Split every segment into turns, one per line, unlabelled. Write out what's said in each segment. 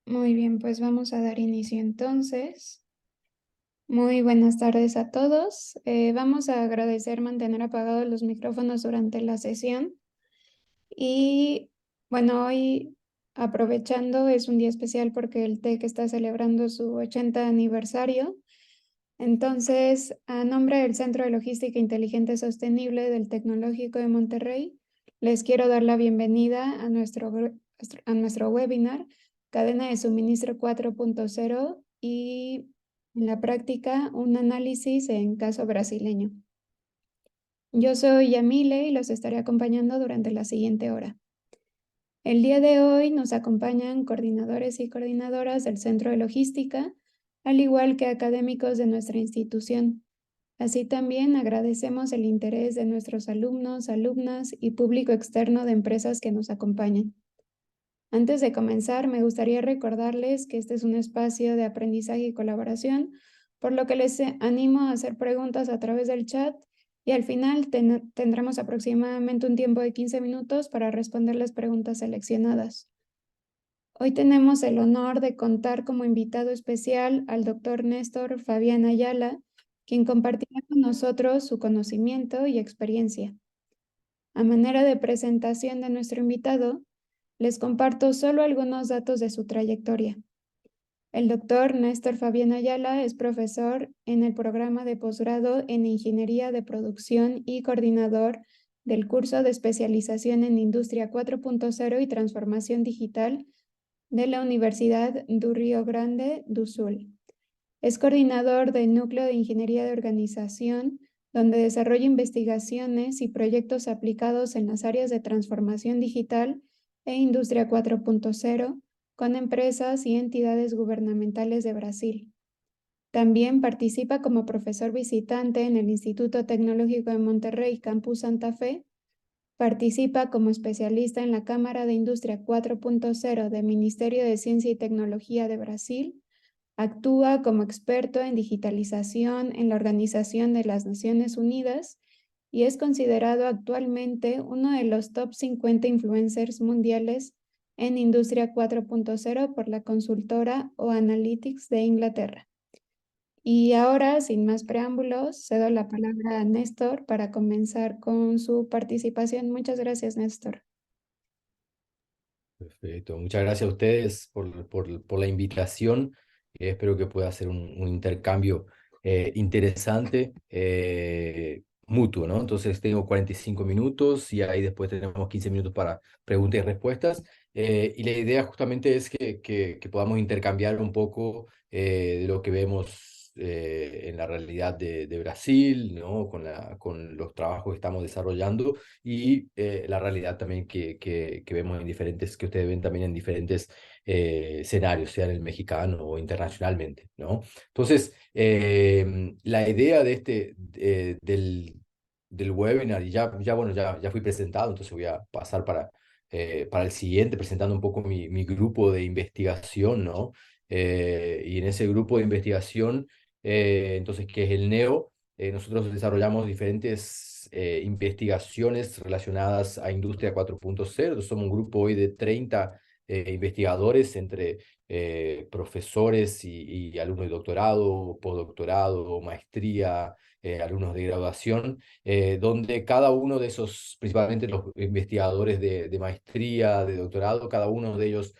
Muy bien, pues vamos a dar inicio entonces. Muy buenas tardes a todos. Vamos a agradecer mantener apagados los micrófonos durante la sesión. Y bueno, hoy aprovechando es un día especial porque el TEC está celebrando su 80 aniversario. Entonces, a nombre del Centro de Logística Inteligente Sostenible del Tecnológico de Monterrey, les quiero dar la bienvenida a nuestro webinar, Cadena de Suministro 4.0 y en la práctica un análisis en caso brasileño. Yo soy Yamile y los estaré acompañando durante la siguiente hora. El día de hoy nos acompañan coordinadores y coordinadoras del Centro de Logística, al igual que académicos de nuestra institución. Así también agradecemos el interés de nuestros alumnos, alumnas y público externo de empresas que nos acompañan. Antes de comenzar, me gustaría recordarles que este es un espacio de aprendizaje y colaboración, por lo que les animo a hacer preguntas a través del chat y al final tendremos aproximadamente un tiempo de 15 minutos para responder las preguntas seleccionadas. Hoy tenemos el honor de contar como invitado especial al doctor Néstor Fabián Ayala, quien compartirá con nosotros su conocimiento y experiencia. A manera de presentación de nuestro invitado, les comparto solo algunos datos de su trayectoria. El doctor Néstor Fabián Ayala es profesor en el programa de posgrado en Ingeniería de Producción y coordinador del curso de especialización en Industria 4.0 y Transformación Digital de la Universidad do Rio Grande do Sul. Es coordinador del Núcleo de Ingeniería de Organización, donde desarrolla investigaciones y proyectos aplicados en las áreas de transformación digital e Industria 4.0 con empresas y entidades gubernamentales de Brasil. También participa como profesor visitante en el Instituto Tecnológico de Monterrey, Campus Santa Fe. Participa como especialista en la Cámara de Industria 4.0 del Ministerio de Ciencia y Tecnología de Brasil. Actúa como experto en digitalización en la Organización de las Naciones Unidas y es considerado actualmente uno de los top 50 influencers mundiales en Industria 4.0 por la consultora O Analytics de Inglaterra. Y ahora, sin más preámbulos, cedo la palabra a Néstor para comenzar con su participación. Muchas gracias, Néstor.
Perfecto, muchas gracias a ustedes por la invitación. Espero que pueda ser un intercambio interesante, mutuo, ¿no? Entonces tengo 45 minutos y ahí después tenemos 15 minutos para preguntas y respuestas. Y la idea justamente es que podamos intercambiar un poco de lo que vemos en la realidad de Brasil, ¿no? Con los trabajos que estamos desarrollando y la realidad también que vemos en diferentes, que ustedes ven también en diferentes escenarios, sea en el mexicano o internacionalmente, ¿no? Entonces, la idea de del webinar, y bueno, ya fui presentado, entonces voy a pasar para el siguiente, presentando un poco mi grupo de investigación, ¿no? Y en ese grupo de investigación, entonces, que es el NEO, nosotros desarrollamos diferentes investigaciones relacionadas a Industria 4.0. Somos un grupo hoy de 30 investigadores entre profesores y alumnos de doctorado, postdoctorado, maestría, alumnos de graduación, donde cada uno de esos, principalmente los investigadores de maestría, de doctorado, cada uno de ellos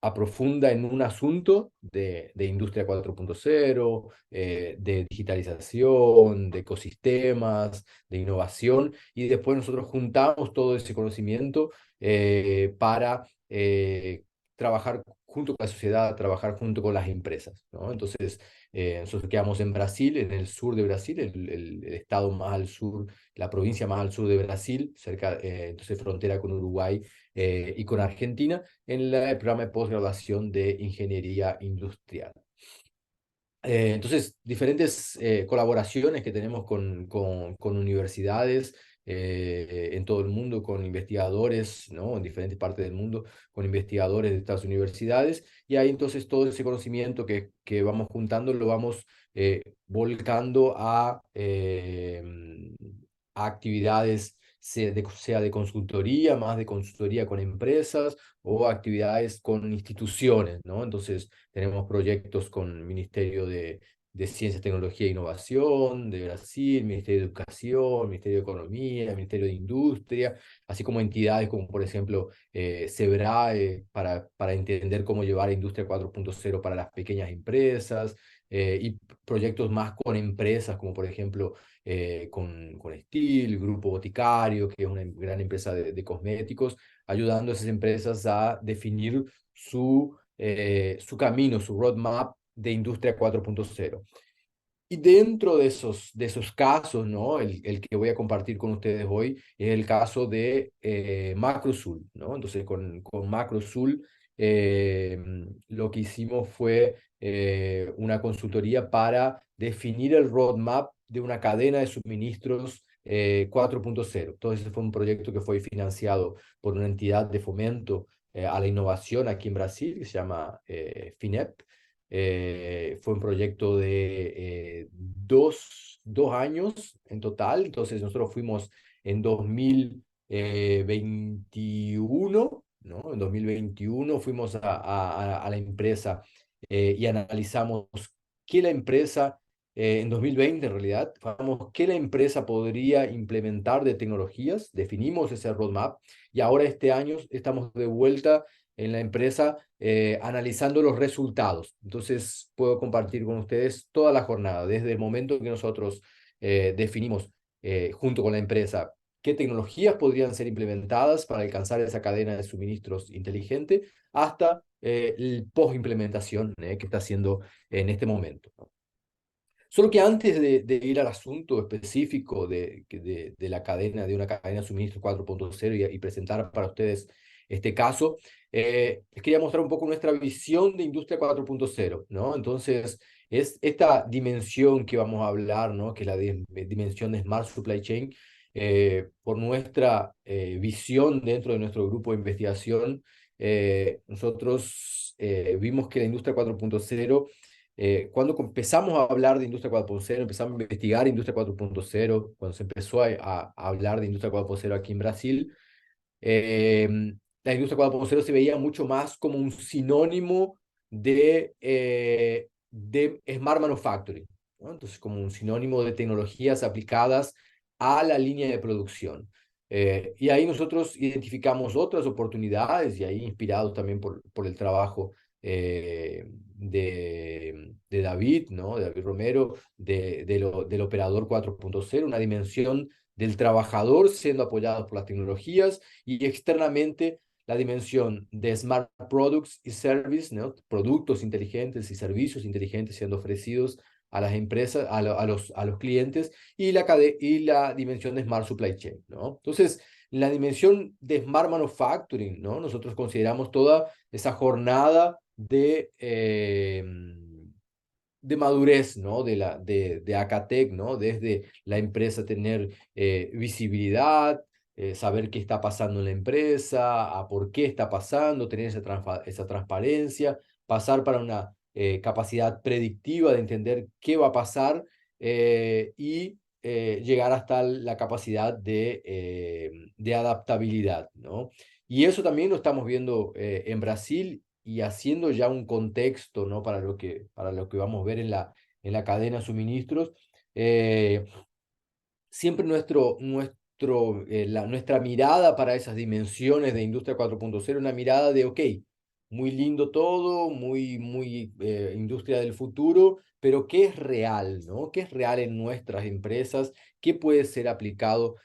aprofunda en un asunto de Industria 4.0, de digitalización, de ecosistemas, de innovación, y después nosotros juntamos todo ese conocimiento para trabajar junto con la sociedad, trabajar junto con las empresas, ¿no? Entonces, nosotros quedamos en Brasil, en el sur de Brasil, el estado más al sur, la provincia más al sur de Brasil, cerca, entonces frontera con Uruguay y con Argentina, en el programa de posgraduación de Ingeniería Industrial. Entonces, diferentes colaboraciones que tenemos con universidades en todo el mundo, con investigadores, ¿no? En diferentes partes del mundo, con investigadores de estas universidades, y ahí entonces todo ese conocimiento que vamos juntando lo vamos volcando a actividades sea de consultoría, más de consultoría con empresas o actividades con instituciones, ¿no? Entonces, tenemos proyectos con Ministerio de Ciencia, Tecnología e Innovación de Brasil, Ministerio de Educación, Ministerio de Economía, Ministerio de Industria, así como entidades como, por ejemplo, SEBRAE, para entender cómo llevar a Industria 4.0 para las pequeñas empresas, y proyectos más con empresas, como por ejemplo con Steel, Grupo Boticario, que es una gran empresa de cosméticos, ayudando a esas empresas a definir su camino, su roadmap de Industria 4.0. Y dentro de esos casos, ¿no? El que voy a compartir con ustedes hoy es el caso de Macrosul, ¿no? Entonces, con Macrosul lo que hicimos fue una consultoría para definir el roadmap de una cadena de suministros 4.0. Entonces, fue un proyecto que fue financiado por una entidad de fomento a la innovación aquí en Brasil, que se llama FINEP. Fue un proyecto de dos años en total. Entonces nosotros fuimos en 2021, ¿no? En 2021 fuimos a la empresa y analizamos qué la empresa, en 2020 en realidad, vamos, qué la empresa podría implementar de tecnologías, definimos ese roadmap y ahora este año estamos de vuelta en la empresa analizando los resultados. Entonces, puedo compartir con ustedes toda la jornada, desde el momento que nosotros definimos junto con la empresa qué tecnologías podrían ser implementadas para alcanzar esa cadena de suministros inteligente, hasta el post-implementación que está haciendo en este momento, ¿no? Solo que antes de ir al asunto específico de la cadena, de una cadena de suministro 4.0 y presentar para ustedes este caso, les quería mostrar un poco nuestra visión de industria 4.0, ¿no? Entonces, es esta dimensión que vamos a hablar, ¿no? Que es la dimensión de Smart Supply Chain, por nuestra visión dentro de nuestro grupo de investigación, nosotros vimos que la industria 4.0, cuando empezamos a hablar de Industria 4.0, empezamos a investigar Industria 4.0, cuando se empezó a hablar de Industria 4.0 aquí en Brasil, eh, la Industria 4.0 se veía mucho más como un sinónimo de Smart Manufacturing, ¿no? Entonces, como un sinónimo de tecnologías aplicadas a la línea de producción. Y ahí nosotros identificamos otras oportunidades, y ahí inspirados también por el trabajo de David, ¿no? De David Romero, del operador 4.0, una dimensión del trabajador siendo apoyado por las tecnologías, y externamente la dimensión de Smart Products y Service, ¿no? Productos inteligentes y servicios inteligentes siendo ofrecidos a las empresas, a los clientes, y la dimensión de Smart Supply Chain, ¿no? Entonces, la dimensión de Smart Manufacturing, ¿no? Nosotros consideramos toda esa jornada de madurez, ¿no? De Acatec, ¿no? Desde la empresa tener visibilidad, saber qué está pasando en la empresa, a por qué está pasando, tener esa transparencia, pasar para una capacidad predictiva de entender qué va a pasar, y llegar hasta la capacidad de adaptabilidad, ¿no? Y eso también lo estamos viendo en Brasil, y haciendo ya un contexto, ¿no? Para lo que vamos a ver en la cadena de suministros. eh, Siempre nuestra mirada para esas dimensiones de Industria 4.0, una mirada de, ok, muy lindo todo, muy industria del futuro, pero ¿qué es real, no? ¿Qué es real en nuestras empresas? ¿Qué puede ser aplicado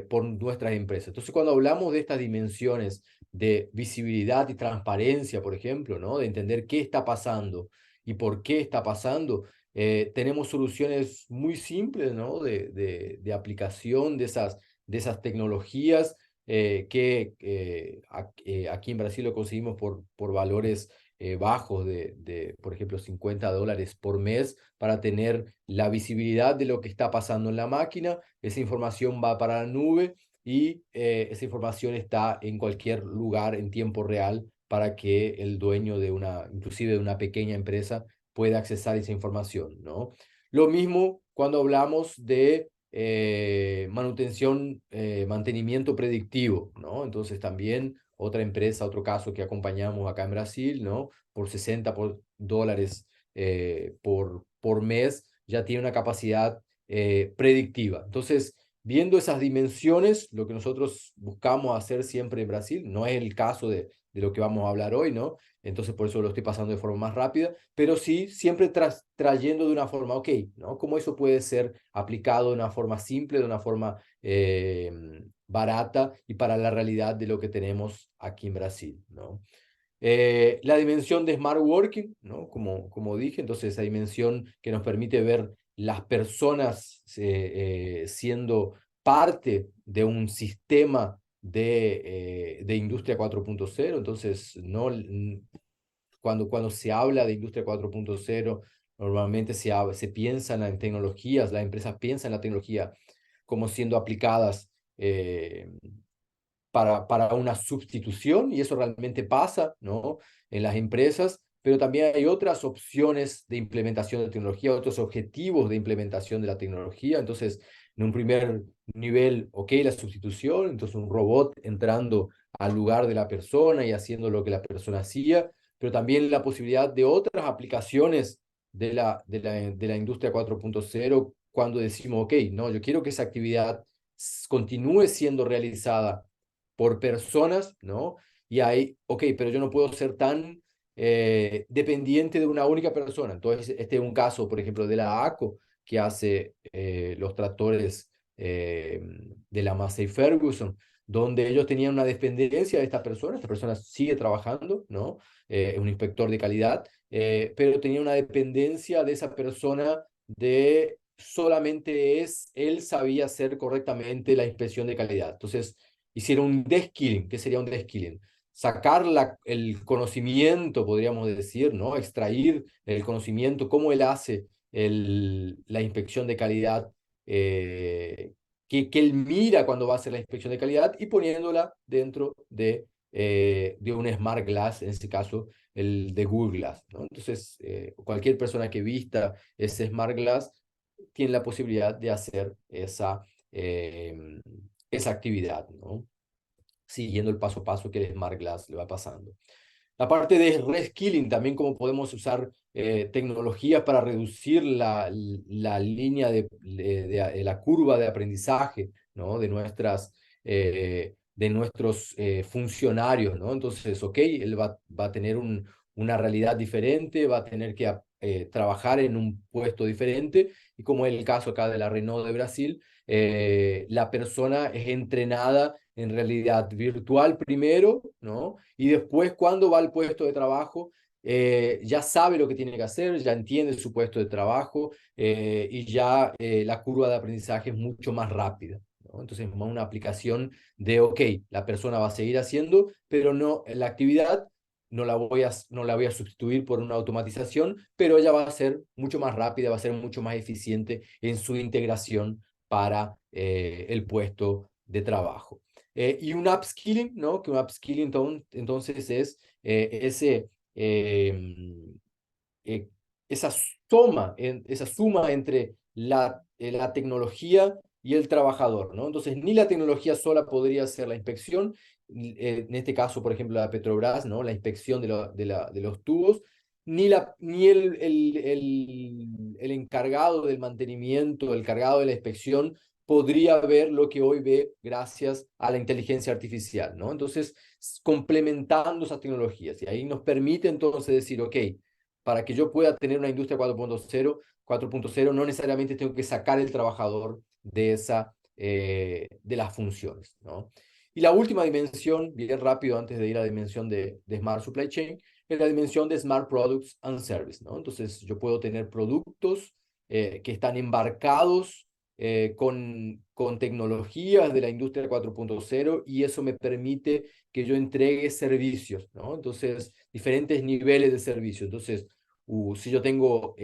por nuestras empresas? Entonces, cuando hablamos de estas dimensiones de visibilidad y transparencia, por ejemplo, ¿no? De entender qué está pasando y por qué está pasando, tenemos soluciones muy simples, ¿no? De aplicación de esas tecnologías, aquí en Brasil lo conseguimos por valores bajos por ejemplo, $50 por mes, para tener la visibilidad de lo que está pasando en la máquina. Esa información va para la nube, y esa información está en cualquier lugar en tiempo real, para que el dueño inclusive de una pequeña empresa, puede accesar esa información, ¿no? Lo mismo cuando hablamos manutención, mantenimiento predictivo, ¿no? Entonces también otra empresa, otro caso que acompañamos acá en Brasil, ¿no? Por $60 por mes, ya tiene una capacidad predictiva. Entonces, viendo esas dimensiones, lo que nosotros buscamos hacer siempre en Brasil, no es el caso de lo que vamos a hablar hoy, ¿no? Entonces, por eso lo estoy pasando de forma más rápida, pero sí siempre trayendo de una forma, ok, ¿no? ¿Cómo eso puede ser aplicado de una forma simple, de una forma barata y para la realidad de lo que tenemos aquí en Brasil, ¿no? La dimensión de Smart Working, ¿no? Como dije, entonces esa dimensión que nos permite ver las personas siendo parte de un sistema de industria 4.0, entonces no, cuando se habla de industria 4.0, normalmente se piensa en las tecnologías, las empresas piensan en la tecnología como siendo aplicadas para una sustitución, y eso realmente pasa, ¿no? En las empresas, pero también hay otras opciones de implementación de tecnología, otros objetivos de implementación de la tecnología. Entonces, en un primer nivel, ok, la sustitución, entonces un robot entrando al lugar de la persona y haciendo lo que la persona hacía, pero también la posibilidad de otras aplicaciones de la industria 4.0 cuando decimos, ok, no, yo quiero que esa actividad continúe siendo realizada por personas, ¿no? Y ahí, ok, pero yo no puedo ser tan dependiente de una única persona. Entonces, este es un caso, por ejemplo, de la ACO, que hace los tractores de la Massey Ferguson, donde ellos tenían una dependencia de esta persona sigue trabajando, ¿no? Es un inspector de calidad, pero tenía una dependencia de esa persona de solamente él sabía hacer correctamente la inspección de calidad. Entonces, hicieron un deskilling. ¿Qué sería un deskilling? Sacar el conocimiento, podríamos decir, ¿no? Extraer el conocimiento, cómo él hace la inspección de calidad, que él mira cuando va a hacer la inspección de calidad y poniéndola dentro de un Smart Glass, en este caso el de Google Glass, ¿no? Entonces, cualquier persona que vista ese Smart Glass tiene la posibilidad de hacer esa actividad, ¿no? Siguiendo el paso a paso que el Smart Glass le va pasando. La parte de reskilling, también cómo podemos usar tecnología para reducir la línea de la curva de aprendizaje, ¿no? De nuestros funcionarios, ¿no? Entonces, ok, él va a tener una realidad diferente, va a tener que trabajar en un puesto diferente, y como es el caso acá de la Renault de Brasil, la persona es entrenada en realidad virtual primero, ¿no? Y después, cuando va al puesto de trabajo, ya sabe lo que tiene que hacer, ya entiende su puesto de trabajo, y ya la curva de aprendizaje es mucho más rápida, ¿no? Entonces, una aplicación de, ok, la persona va a seguir haciendo, pero no, la actividad no la voy a sustituir por una automatización, pero ella va a ser mucho más rápida, va a ser mucho más eficiente en su integración para el puesto de trabajo. Y un upskilling, ¿no? Que un upskilling entonces es eh, eh, esa esa suma entre la tecnología y el trabajador, ¿no? Entonces, ni la tecnología sola podría hacer la inspección, en este caso, por ejemplo, la Petrobras, ¿no? La inspección de los tubos, ni el encargado del mantenimiento, el encargado de la inspección, podría ver lo que hoy ve gracias a la inteligencia artificial, ¿no? Entonces, complementando esas tecnologías, y ahí nos permite entonces decir, ok, para que yo pueda tener una industria 4.0, no necesariamente tengo que sacar el trabajador de las funciones, ¿no? Y la última dimensión, bien rápido antes de ir a la dimensión de Smart Supply Chain, es la dimensión de Smart Products and Service, ¿no? Entonces, yo puedo tener productos que están embarcados con tecnologías de la industria 4.0, y eso me permite que yo entregue servicios, ¿no? Entonces, diferentes niveles de servicio. Entonces, si yo tengo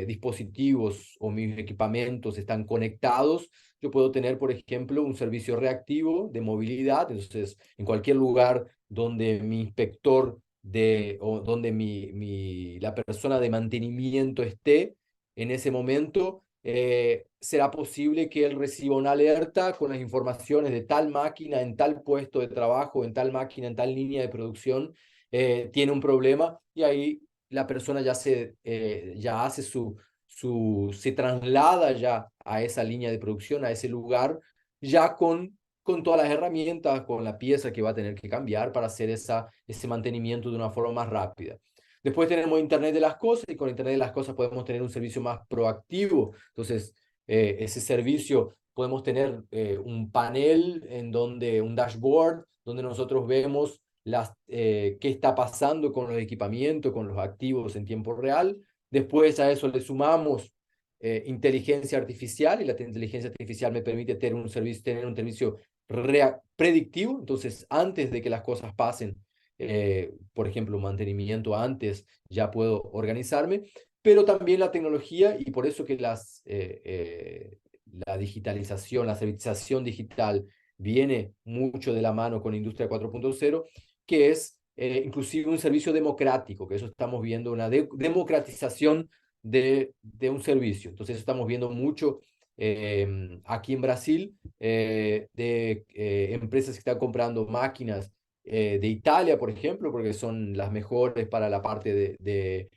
dispositivos o mis equipamientos están conectados, yo puedo tener, por ejemplo, un servicio reactivo de movilidad. Entonces, en cualquier lugar donde mi inspector o donde la persona de mantenimiento esté en ese momento, será posible que él reciba una alerta con las informaciones de tal máquina en tal puesto de trabajo, en tal máquina, en tal línea de producción, tiene un problema y ahí la persona ya hace se traslada ya a esa línea de producción, a ese lugar, ya con todas las herramientas, con la pieza que va a tener que cambiar para hacer ese mantenimiento de una forma más rápida. Después tenemos Internet de las cosas y con Internet de las cosas podemos tener un servicio más proactivo. Entonces, ese servicio podemos tener un panel un dashboard, donde nosotros vemos qué está pasando con los equipamientos, con los activos en tiempo real. Después a eso le sumamos inteligencia artificial y la inteligencia artificial me permite tener un servicio predictivo. Entonces, antes de que las cosas pasen, por ejemplo, mantenimiento antes, ya puedo organizarme, pero también la tecnología y por eso que la digitalización, la servitización digital viene mucho de la mano con Industria 4.0, que es inclusive un servicio democrático, que eso estamos viendo, una democratización de un servicio. Entonces estamos viendo mucho aquí en Brasil de empresas que están comprando máquinas de Italia, por ejemplo, porque son las mejores para la parte de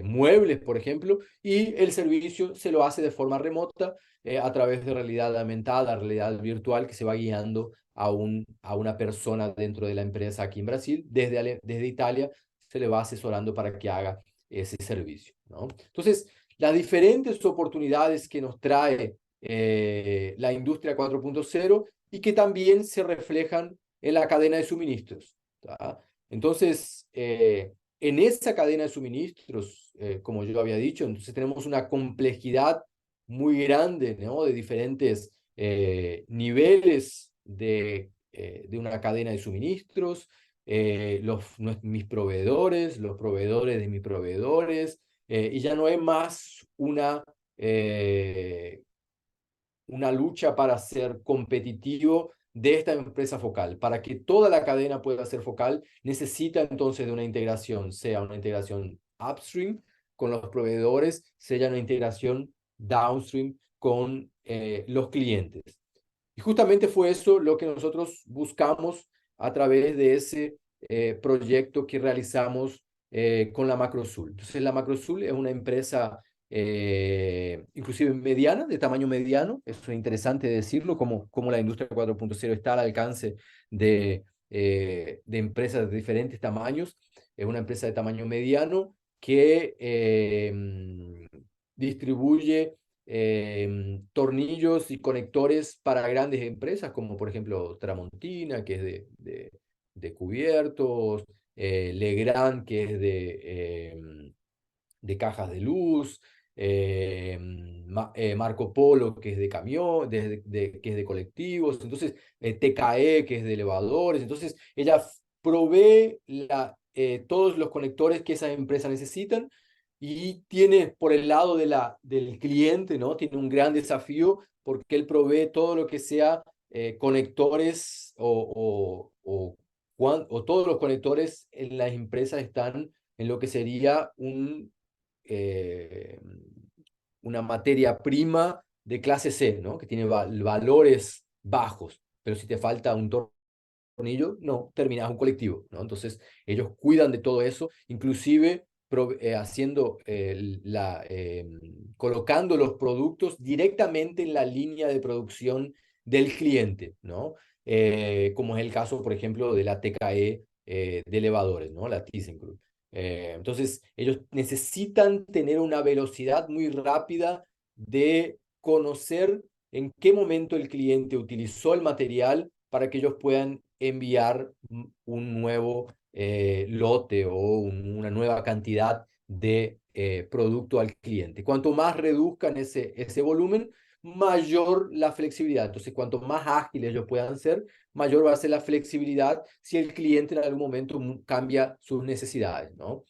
muebles, por ejemplo, y el servicio se lo hace de forma remota a través de realidad aumentada, realidad virtual, que se va guiando a una persona dentro de la empresa aquí en Brasil. Desde Italia se le va asesorando para que haga ese servicio, ¿no? Entonces, las diferentes oportunidades que nos trae la industria 4.0 y que también se reflejan en la cadena de suministros. ¿Tá? Entonces, en esa cadena de suministros, como yo había dicho, entonces tenemos una complejidad muy grande, ¿no? De diferentes niveles de una cadena de suministros, mis proveedores, los proveedores de mis proveedores, y ya no es más una lucha para ser competitivo de esta empresa focal. Para que toda la cadena pueda ser focal, necesita entonces de una integración, sea una integración upstream con los proveedores, sea una integración downstream con los clientes. Y justamente fue eso lo que nosotros buscamos a través de ese proyecto que realizamos con la Macrosul. Entonces, la Macrosul es una empresa inclusive mediana, de tamaño mediano. Eso es interesante decirlo, como la industria 4.0 está al alcance de empresas de diferentes tamaños. Es una empresa de tamaño mediano que distribuye tornillos y conectores para grandes empresas, como por ejemplo Tramontina, que es de cubiertos, Legrand, que es de cajas de luz, Marco Polo, que es de camión, que es de colectivos, entonces TKE, que es de elevadores. Entonces ella provee todos los conectores que esas empresas necesitan y tiene por el lado del cliente, ¿no? Tiene un gran desafío porque él provee todo lo que sea conectores o todos los conectores en las empresas están en lo que sería eh, una materia prima de clase C, ¿no? Que tiene valores bajos, pero si te falta un tornillo, no, terminas un colectivo, ¿no? Entonces, ellos cuidan de todo eso, inclusive colocando los productos directamente en la línea de producción del cliente, ¿no? Como es el caso, por ejemplo, de la TKE de elevadores, ¿no? La ThyssenKrupp. Entonces, ellos necesitan tener una velocidad muy rápida de conocer en qué momento el cliente utilizó el material para que ellos puedan enviar un nuevo lote o una nueva cantidad de producto al cliente. Cuanto más reduzcan ese volumen, mayor la flexibilidad. Entonces, cuanto más ágiles ellos puedan ser, mayor va a ser la flexibilidad si el cliente en algún momento cambia sus necesidades, ¿no?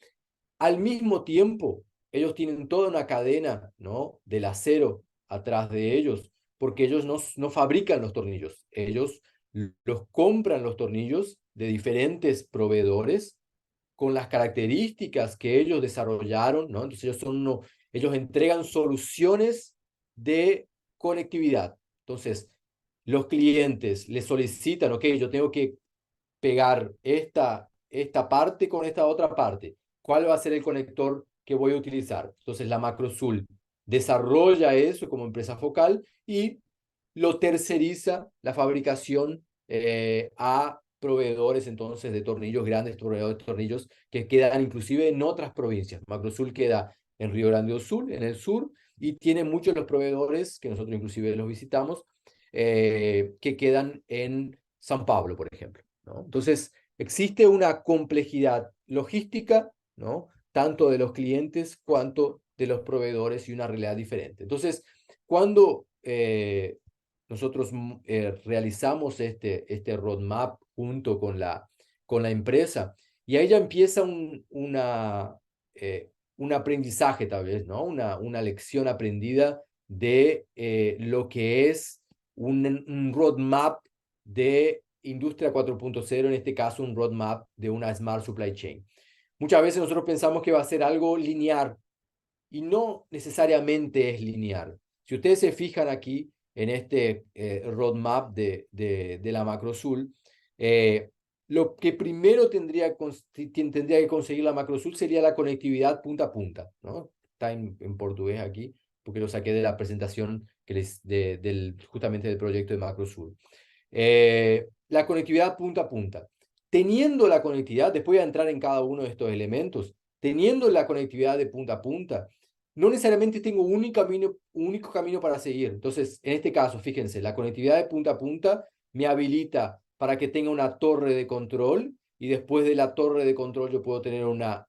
Al mismo tiempo, ellos tienen toda una cadena, ¿no? Del acero atrás de ellos, porque ellos no fabrican los tornillos, ellos los compran los tornillos de diferentes proveedores con las características que ellos desarrollaron, ¿no? Entonces ellos son Ellos entregan soluciones de conectividad. Entonces, los clientes les solicitan, ok, yo tengo que pegar esta parte con esta otra parte. ¿Cuál va a ser el conector que voy a utilizar? Entonces la Macrosul desarrolla eso como empresa focal y lo terceriza la fabricación a proveedores entonces de tornillos, grandes proveedores de tornillos que quedan inclusive en otras provincias. Macrosul queda en Río Grande do Sul, en el sur, y tiene muchos de los proveedores, que nosotros inclusive los visitamos, que quedan en San Pablo, por ejemplo, ¿no? Entonces, existe una complejidad logística, ¿no? Tanto de los clientes cuanto de los proveedores y una realidad diferente. Entonces, cuando nosotros realizamos este roadmap junto con la empresa, y ahí ya empieza un aprendizaje tal vez, ¿no? Una lección aprendida de lo que es un roadmap de industria 4.0, en este caso un roadmap de una Smart Supply Chain. Muchas veces nosotros pensamos que va a ser algo lineal y no necesariamente es lineal. Si ustedes se fijan aquí en este roadmap de la Macrosul, lo que primero tendría que conseguir la Macrosul sería la conectividad punta a punta, ¿no? Está en portugués aquí, porque lo saqué de la presentación justamente del proyecto de Macrosul. La conectividad punta a punta. Teniendo la conectividad, después voy a entrar en cada uno de estos elementos, teniendo la conectividad de punta a punta, no necesariamente tengo un único camino para seguir. Entonces, en este caso, fíjense, la conectividad de punta a punta me habilita para que tenga una torre de control y después de la torre de control yo puedo tener una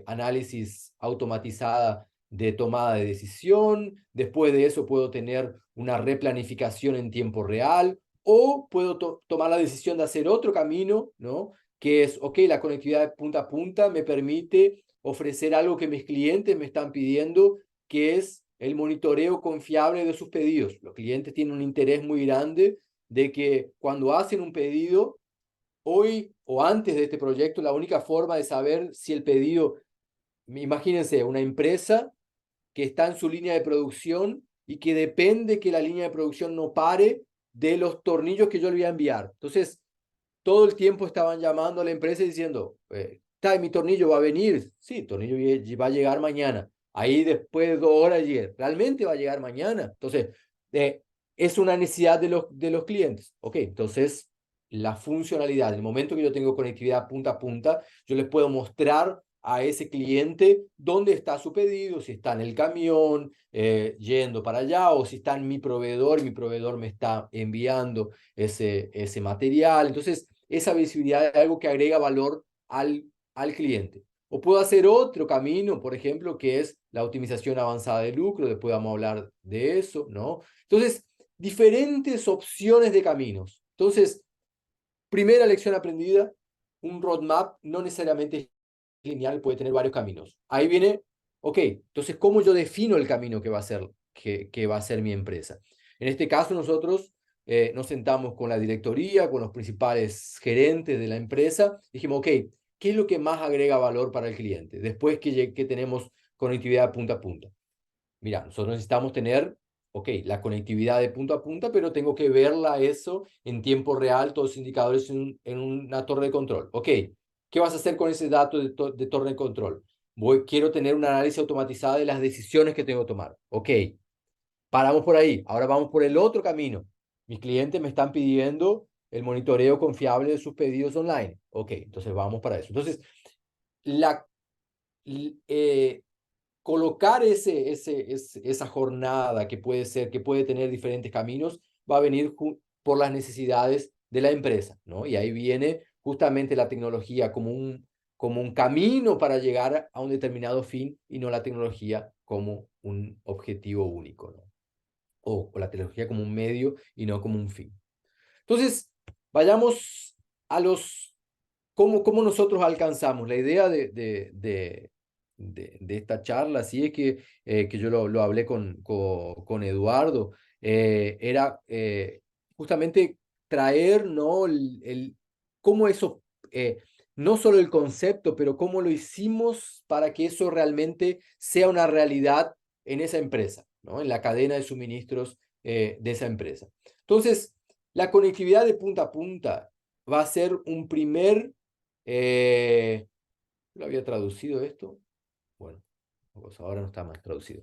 análisis automatizada de tomada de decisión. Después de eso puedo tener una replanificación en tiempo real o puedo tomar la decisión de hacer otro camino, ¿no? Que es, ok, la conectividad de punta a punta me permite ofrecer algo que mis clientes me están pidiendo, que es el monitoreo confiable de sus pedidos. Los clientes tienen un interés muy grande de que cuando hacen un pedido, hoy o antes de este proyecto, la única forma de saber si el pedido, imagínense, una empresa que está en su línea de producción y que depende que la línea de producción no pare de los tornillos que yo le voy a enviar. Entonces, todo el tiempo estaban llamando a la empresa diciendo, mi tornillo va a venir. Sí, el tornillo va a llegar mañana. Ahí después de 2 horas llegué. ¿Realmente va a llegar mañana? Entonces, es una necesidad de los clientes. Ok, entonces la funcionalidad, en el momento que yo tengo conectividad punta a punta, yo les puedo mostrar a ese cliente dónde está su pedido, si está en el camión, yendo para allá, o si está en mi proveedor me está enviando ese material. Entonces, esa visibilidad es algo que agrega valor al cliente. O puedo hacer otro camino, por ejemplo, que es la optimización avanzada de lucro, después vamos a hablar de eso, ¿no? Entonces, diferentes opciones de caminos. Entonces, primera lección aprendida, un roadmap no necesariamente es lineal, puede tener varios caminos. Ahí viene, ok, entonces, ¿cómo yo defino el camino que va a ser, que va a ser mi empresa? En este caso, nosotros nos sentamos con la directoría, con los principales gerentes de la empresa, dijimos, ok, ¿qué es lo que más agrega valor para el cliente después que tenemos conectividad punta a punta? Mira, nosotros necesitamos tener, ok, la conectividad de punto a punta, pero tengo que verla eso en tiempo real, todos los indicadores en una torre de control. Ok, ¿qué vas a hacer con ese dato de torre de control? Quiero tener un análisis automatizado de las decisiones que tengo que tomar. Ok, paramos por ahí. Ahora vamos por el otro camino. Mis clientes me están pidiendo el monitoreo confiable de sus pedidos online. Ok, entonces vamos para eso. Entonces, la, eh, colocar esa jornada que puede ser, que puede tener diferentes caminos, va a venir por las necesidades de la empresa, ¿no? Y ahí viene justamente la tecnología como un camino para llegar a un determinado fin y no la tecnología como un objetivo único, ¿no? O la tecnología como un medio y no como un fin. Entonces, vayamos a los cómo nosotros alcanzamos. La idea de esta charla, sí es que yo lo hablé con Eduardo, era justamente traer, ¿no? Cómo eso, no solo el concepto, pero cómo lo hicimos para que eso realmente sea una realidad en esa empresa, ¿no? En la cadena de suministros de esa empresa. Entonces, la conectividad de punta a punta va a ser un primer... ¿Lo había traducido esto? Bueno, pues ahora no está más traducido.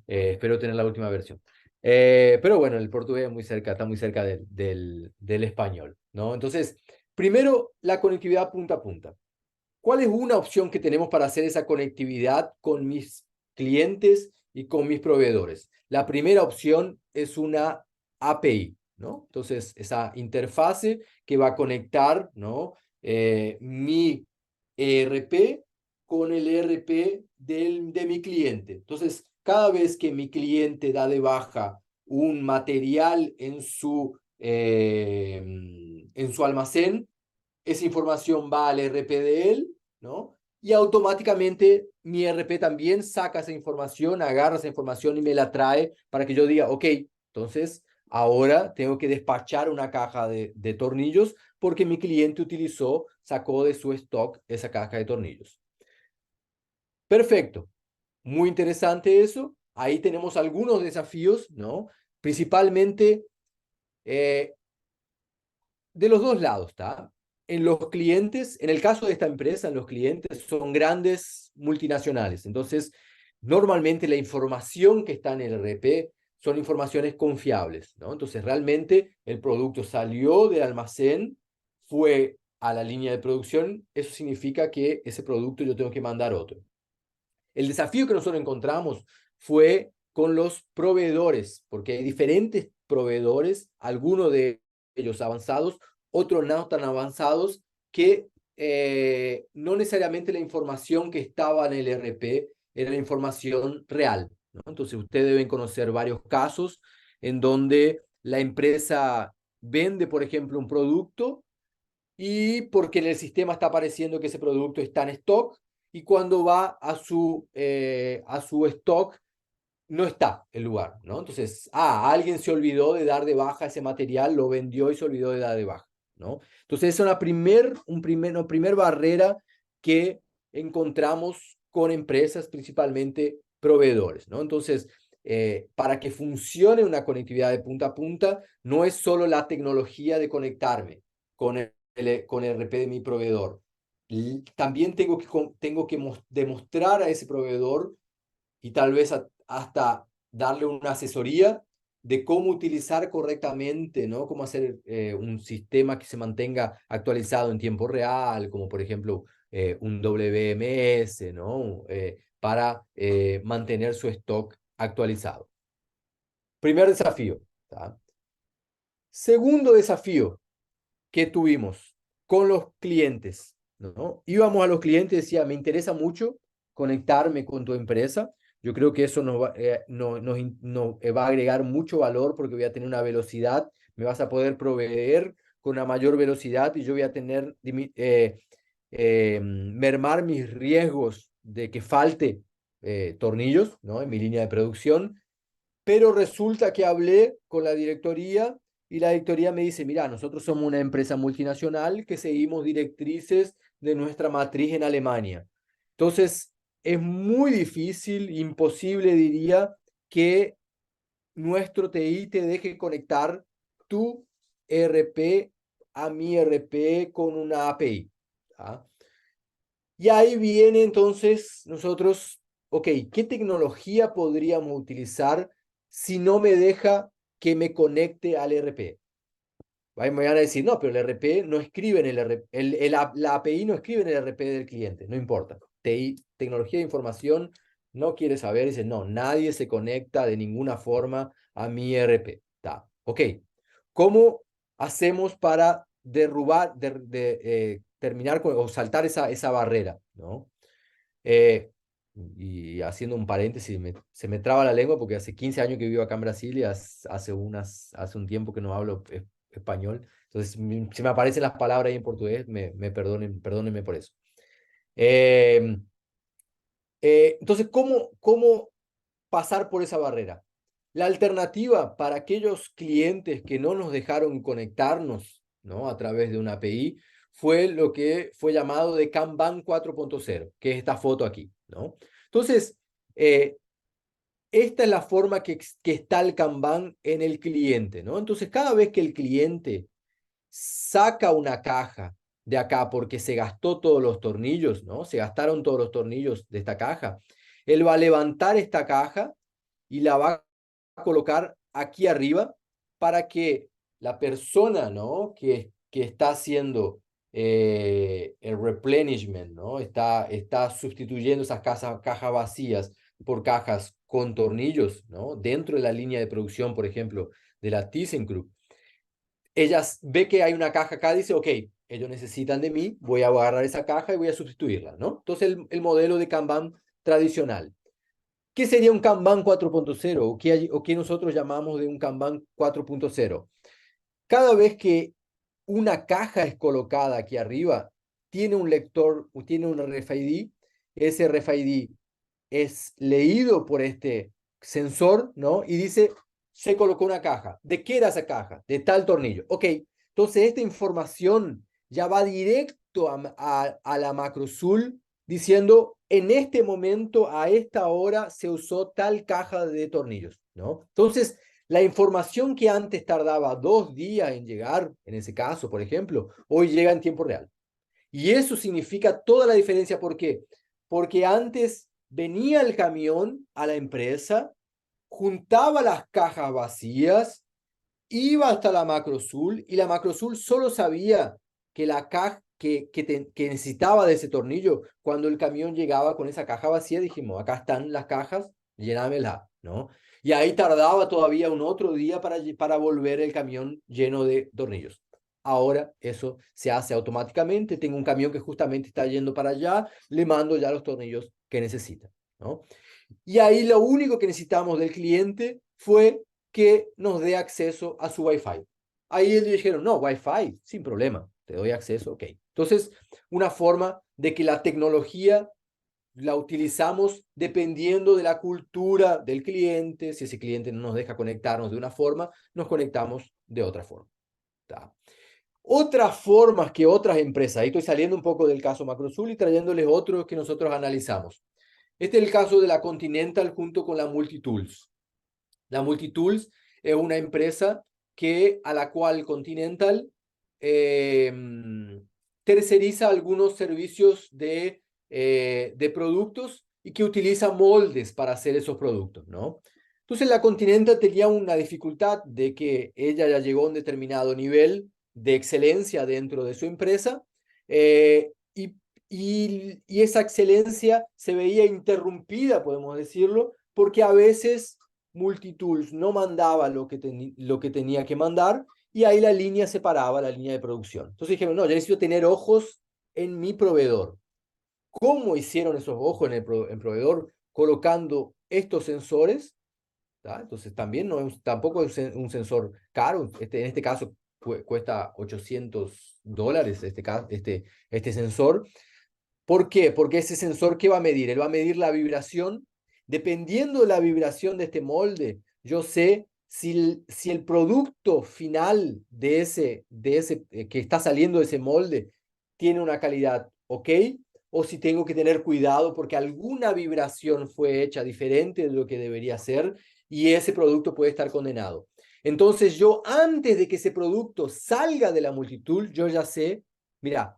Espero tener la última versión. Pero bueno, el portugués es muy cerca, está muy cerca del español, ¿no? Entonces, primero, la conectividad punta a punta. ¿Cuál es una opción que tenemos para hacer esa conectividad con mis clientes y con mis proveedores? La primera opción es una API, ¿no? Entonces, esa interfase que va a conectar, ¿no? Mi ERP con el ERP de mi cliente. Entonces, cada vez que mi cliente da de baja un material en su almacén, esa información va al RP de él, ¿no? Y automáticamente mi RP también saca esa información, agarra esa información y me la trae para que yo diga, ok, entonces ahora tengo que despachar una caja de tornillos porque mi cliente utilizó, sacó de su stock esa caja de tornillos. Perfecto, muy interesante eso. Ahí tenemos algunos desafíos, ¿no? Principalmente eh, de los dos lados, ¿está? En los clientes, en el caso de esta empresa, los clientes son grandes multinacionales. Entonces, normalmente la información que está en el RP son informaciones confiables, ¿no? Entonces, realmente el producto salió del almacén, fue a la línea de producción, eso significa que ese producto yo tengo que mandar otro. El desafío que nosotros encontramos fue con los proveedores, porque hay diferentes proveedores, algunos de ellos avanzados, otros no tan avanzados, que no necesariamente la información que estaba en el RP era la información real, ¿no? Entonces, ustedes deben conocer varios casos en donde la empresa vende, por ejemplo, un producto y porque en el sistema está apareciendo que ese producto está en stock y cuando va a su stock no está el lugar, ¿no? Entonces, alguien se olvidó de dar de baja ese material, lo vendió y se olvidó de dar de baja, ¿no? Entonces, esa es una primer barrera que encontramos con empresas, principalmente proveedores, ¿no? Entonces, para que funcione una conectividad de punta a punta, no es solo la tecnología de conectarme con con el RP de mi proveedor. También tengo que demostrar a ese proveedor y tal vez hasta darle una asesoría de cómo utilizar correctamente, ¿no? Cómo hacer un sistema que se mantenga actualizado en tiempo real, como por ejemplo un WMS, ¿no? Para mantener su stock actualizado. Primer desafío. ¿Tá? Segundo desafío que tuvimos con los clientes, ¿no? Íbamos a los clientes y decía, me interesa mucho conectarme con tu empresa. Yo creo que eso nos va a agregar mucho valor porque voy a tener una velocidad, me vas a poder proveer con una mayor velocidad y yo voy a tener, mermar mis riesgos de que falte tornillos, ¿no? En mi línea de producción, pero resulta que hablé con la directoría y la directoría me dice, mira, nosotros somos una empresa multinacional que seguimos directrices de nuestra matriz en Alemania. Entonces, es muy difícil, imposible diría, que nuestro TI te deje conectar tu ERP a mi ERP con una API. ¿Ah? Y ahí viene entonces nosotros, ok, ¿qué tecnología podríamos utilizar si no me deja que me conecte al RP? Ahí me van a decir, no, pero el RP no escribe en el RP, la API no escribe en el RP del cliente, no importa. Tecnología de información no quiere saber, dice, no, nadie se conecta de ninguna forma a mi RP. Está, ok. ¿Cómo hacemos para derrubar, terminar o saltar esa barrera, ¿no? Eh, y haciendo un paréntesis, se me traba la lengua porque hace 15 años que vivo acá en Brasil y hace un tiempo que no hablo español. Entonces, si me aparecen las palabras ahí en portugués, perdónenme por eso. Eh, entonces, ¿cómo pasar por esa barrera? La alternativa para aquellos clientes que no nos dejaron conectarnos, ¿no? A través de una API fue lo que fue llamado de Kanban 4.0, que es esta foto aquí, ¿no? Entonces, esta es la forma que está el Kanban en el cliente, ¿no? Entonces, cada vez que el cliente saca una caja de acá porque se gastó todos los tornillos, ¿no? Se gastaron todos los tornillos de esta caja. Él va a levantar esta caja y la va a colocar aquí arriba para que la persona, ¿no? Que está haciendo el replenishment, ¿no? Está sustituyendo esas cajas vacías por cajas con tornillos, ¿no? Dentro de la línea de producción, por ejemplo, de la ThyssenKrupp. Ella ve que hay una caja acá, dice, ok, ellos necesitan de mí, voy a agarrar esa caja y voy a sustituirla, ¿no? Entonces el modelo de Kanban tradicional. ¿Qué sería un Kanban 4.0 o qué nosotros llamamos de un Kanban 4.0? Cada vez que una caja es colocada aquí arriba, tiene un lector, tiene un RFID, ese RFID es leído por este sensor, ¿no? Y dice, se colocó una caja. ¿De qué era esa caja? De tal tornillo. Ok, entonces esta información ya va directo a la MacroSul diciendo, en este momento, a esta hora, se usó tal caja de tornillos, ¿no? Entonces, la información que antes tardaba 2 días en llegar, en ese caso, por ejemplo, hoy llega en tiempo real. Y eso significa toda la diferencia. ¿Por qué? Porque antes venía el camión a la empresa, juntaba las cajas vacías, iba hasta la MacroSul y la MacroSul solo sabía que la caja que necesitaba de ese tornillo. Cuando el camión llegaba con esa caja vacía, dijimos, acá están las cajas, llénamela, ¿no? Y ahí tardaba todavía un otro día para volver el camión lleno de tornillos. Ahora eso se hace automáticamente. Tengo un camión que justamente está yendo para allá, le mando ya los tornillos que necesita, ¿no? Y ahí lo único que necesitamos del cliente fue que nos dé acceso a su Wi-Fi. Ahí ellos dijeron, no, Wi-Fi, sin problema, te doy acceso, ok. Entonces, una forma de que la tecnología la utilizamos dependiendo de la cultura del cliente. Si ese cliente no nos deja conectarnos de una forma, nos conectamos de otra forma. ¿Tá? Otras formas que otras empresas, ahí estoy saliendo un poco del caso MacroSul y trayéndoles otros que nosotros analizamos. Este es el caso de la Continental junto con la Multitools. La Multitools es una empresa a la cual Continental eh, terceriza algunos servicios de productos y que utiliza moldes para hacer esos productos, ¿no? Entonces la Continental tenía una dificultad de que ella ya llegó a un determinado nivel de excelencia dentro de su empresa y esa excelencia se veía interrumpida, podemos decirlo, porque a veces Multitools no mandaba lo que tenía que mandar y ahí la línea se paraba, la línea de producción. Entonces dijeron, no, yo necesito tener ojos en mi proveedor. ¿Cómo hicieron esos ojos en proveedor? Colocando estos sensores. ¿Tá? Entonces también tampoco es un sensor caro. En este caso cuesta $800 este sensor. ¿Por qué? Porque ese sensor, ¿qué va a medir? Él va a medir la vibración. Dependiendo de la vibración de este molde, yo sé si el producto final de ese que está saliendo de ese molde tiene una calidad ok, o si tengo que tener cuidado porque alguna vibración fue hecha diferente de lo que debería ser y ese producto puede estar condenado. Entonces yo, antes de que ese producto salga de la multitud, yo ya sé, mira,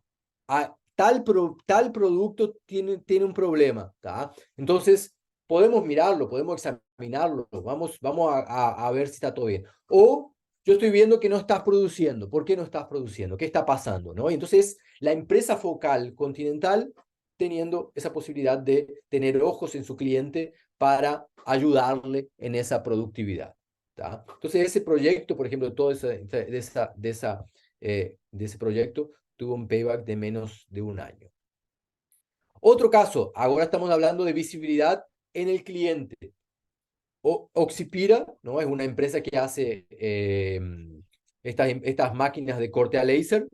tal producto tiene un problema, ¿tá? Entonces, podemos mirarlo, podemos examinarlo, vamos a ver si está todo bien. O yo estoy viendo que no estás produciendo. ¿Por qué no estás produciendo? ¿Qué está pasando? ¿No? Y entonces, la empresa focal Continental teniendo esa posibilidad de tener ojos en su cliente para ayudarle en esa productividad. ¿Tá? Entonces, ese proyecto, por ejemplo, de ese proyecto, tuvo un payback de menos de un año. Otro caso, ahora estamos hablando de visibilidad en el cliente. Oxipira, ¿no? Es una empresa que hace estas máquinas de corte a láser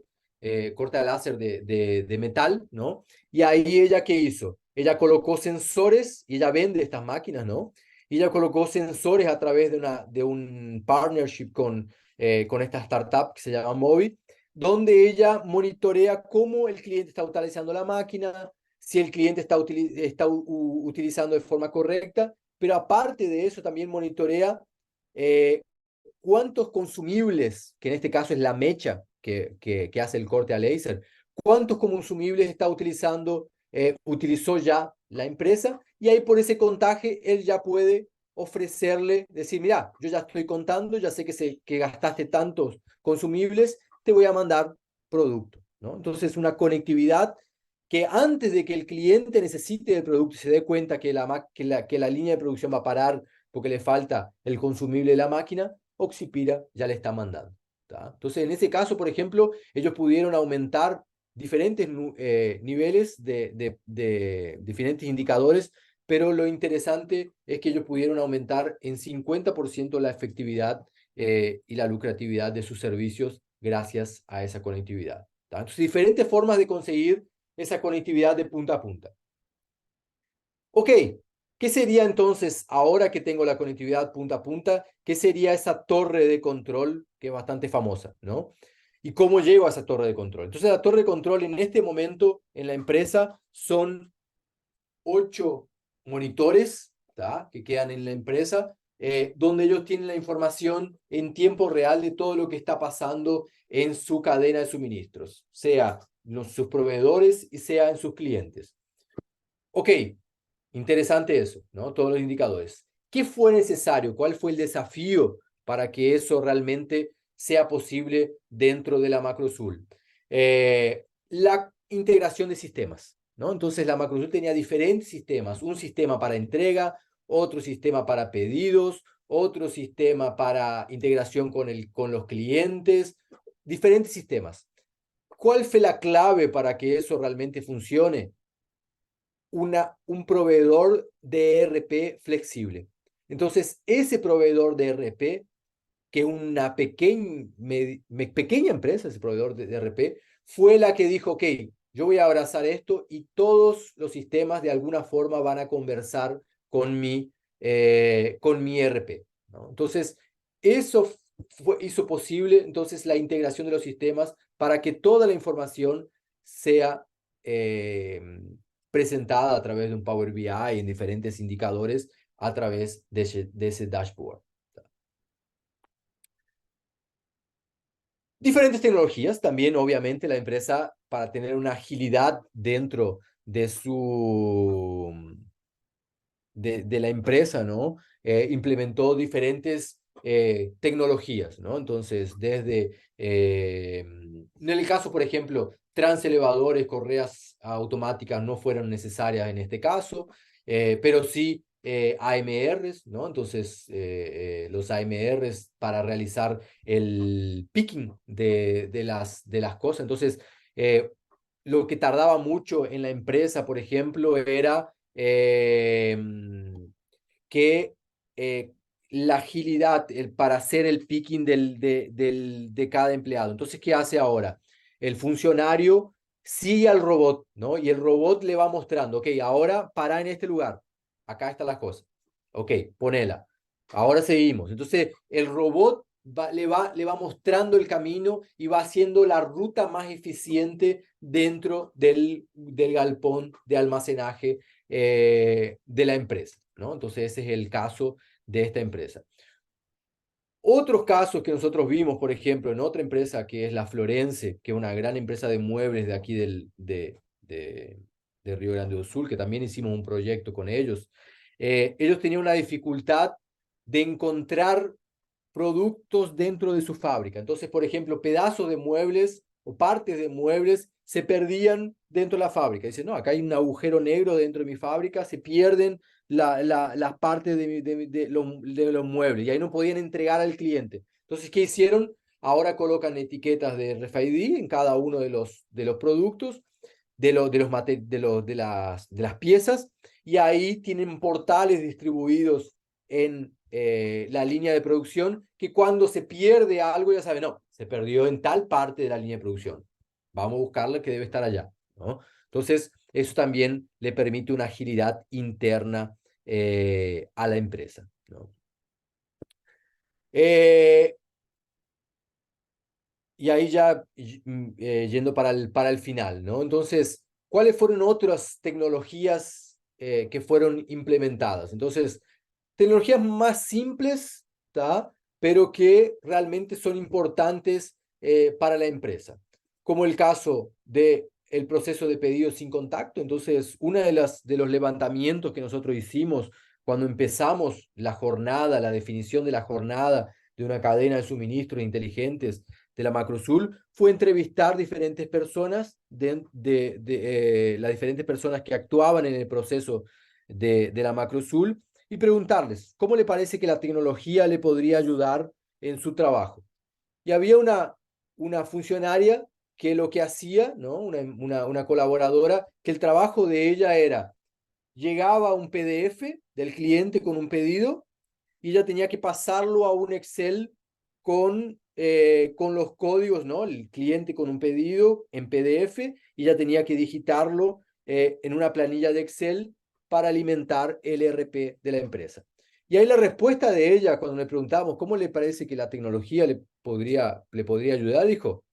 de metal, ¿no? Y ahí ella, ¿qué hizo? Ella colocó sensores, y ella vende estas máquinas, ¿no? Y ella colocó sensores a través de un partnership con esta startup que se llama Mobi, donde ella monitorea cómo el cliente está utilizando la máquina, si el cliente está utilizando de forma correcta, pero aparte de eso también monitorea eh, cuántos consumibles, que en este caso es la mecha que hace el corte a láser, cuántos consumibles está utilizó ya la empresa, y ahí por ese contaje él ya puede ofrecerle, decir, mira, yo ya estoy contando, ya sé que gastaste tantos consumibles, te voy a mandar producto, ¿no? Entonces, una conectividad que antes de que el cliente necesite el producto y se dé cuenta que la línea de producción va a parar porque le falta el consumible de la máquina, Oxipira ya le está mandando. ¿Tá? Entonces, en ese caso, por ejemplo, ellos pudieron aumentar diferentes niveles de diferentes indicadores, pero lo interesante es que ellos pudieron aumentar en 50% la efectividad y la lucratividad de sus servicios gracias a esa conectividad. ¿Tá? Entonces, diferentes formas de conseguir esa conectividad de punta a punta. Ok, ¿qué sería entonces, ahora que tengo la conectividad punta a punta, qué sería esa torre de control que es bastante famosa, ¿no? ¿Y cómo llego a esa torre de control? Entonces, la torre de control en este momento en la empresa son 8 monitores, ¿tá? Que quedan en la empresa, donde ellos tienen la información en tiempo real de todo lo que está pasando en su cadena de suministros, sea sus proveedores y sea en sus clientes. Ok, interesante eso, ¿no? Todos los indicadores. ¿Qué fue necesario? ¿Cuál fue el desafío para que eso realmente sea posible dentro de la MacroSul? La integración de sistemas, ¿no? Entonces la MacroSul tenía diferentes sistemas, un sistema para entrega, otro sistema para pedidos, otro sistema para integración con los clientes, diferentes sistemas. ¿Cuál fue la clave para que eso realmente funcione? Un proveedor de ERP flexible. Entonces, ese proveedor de ERP, que una pequeña empresa, ese proveedor de ERP, fue la que dijo, ok, yo voy a abrazar esto y todos los sistemas de alguna forma van a conversar con mi ERP, ¿no? Entonces, eso hizo posible entonces la integración de los sistemas para que toda la información sea eh, presentada a través de un Power BI en diferentes indicadores a través de ese dashboard. Diferentes tecnologías, también obviamente la empresa para tener una agilidad dentro de la empresa, ¿no? Implementó diferentes tecnologías, ¿no? Entonces, en el caso, por ejemplo, transelevadores, correas automáticas no fueron necesarias en este caso, pero sí AMRs, ¿no? Entonces, los AMRs para realizar el picking de las cosas. Entonces, lo que tardaba mucho en la empresa, por ejemplo, era que eh, la agilidad para hacer el picking de cada empleado. Entonces, ¿qué hace ahora? El funcionario sigue al robot, ¿no? Y el robot le va mostrando, ok, ahora para en este lugar, acá están las cosas, ok, ponela, ahora seguimos. Entonces, el robot le va mostrando el camino y va haciendo la ruta más eficiente dentro del galpón de almacenaje de la empresa, ¿no? Entonces ese es el caso de esta empresa. Otros casos que nosotros vimos, por ejemplo, en otra empresa que es la Florense, que es una gran empresa de muebles de aquí de Río Grande do Sul, que también hicimos un proyecto con ellos. Ellos tenían una dificultad de encontrar productos dentro de su fábrica. Entonces, por ejemplo, pedazos de muebles o partes de muebles se perdían dentro de la fábrica. Dicen, no, acá hay un agujero negro dentro de mi fábrica, se pierden las partes de los muebles y ahí no podían entregar al cliente. Entonces, ¿qué hicieron? Ahora colocan etiquetas de RFID en cada uno de los productos, de las piezas, y ahí tienen portales distribuidos en la línea de producción, que cuando se pierde algo ya saben, no, se perdió en tal parte de la línea de producción. Vamos a buscarla que debe estar allá, ¿no? Entonces, eso también le permite una agilidad interna a la empresa, ¿no? Eh, y ahí ya yendo para el final, ¿no? Entonces, ¿cuáles fueron otras tecnologías que fueron implementadas? Entonces, tecnologías más simples, ¿tá? Pero que realmente son importantes para la empresa, como el caso de el proceso de pedido sin contacto. Entonces, una de los levantamientos que nosotros hicimos cuando empezamos la jornada, la definición de la jornada de una cadena de suministros inteligentes de la Macrosul, fue entrevistar diferentes personas, las diferentes personas que actuaban en el proceso de la Macrosul, y preguntarles cómo le parece que la tecnología le podría ayudar en su trabajo. Y había una funcionaria que lo que hacía, ¿no? Una colaboradora, que el trabajo de ella era, llegaba un PDF del cliente con un pedido y ella tenía que pasarlo a un Excel con los códigos, ¿no? El cliente con un pedido en PDF y ella tenía que digitarlo en una planilla de Excel para alimentar el ERP de la empresa. Y ahí la respuesta de ella, cuando le preguntamos cómo le parece que la tecnología le podría ayudar, dijo,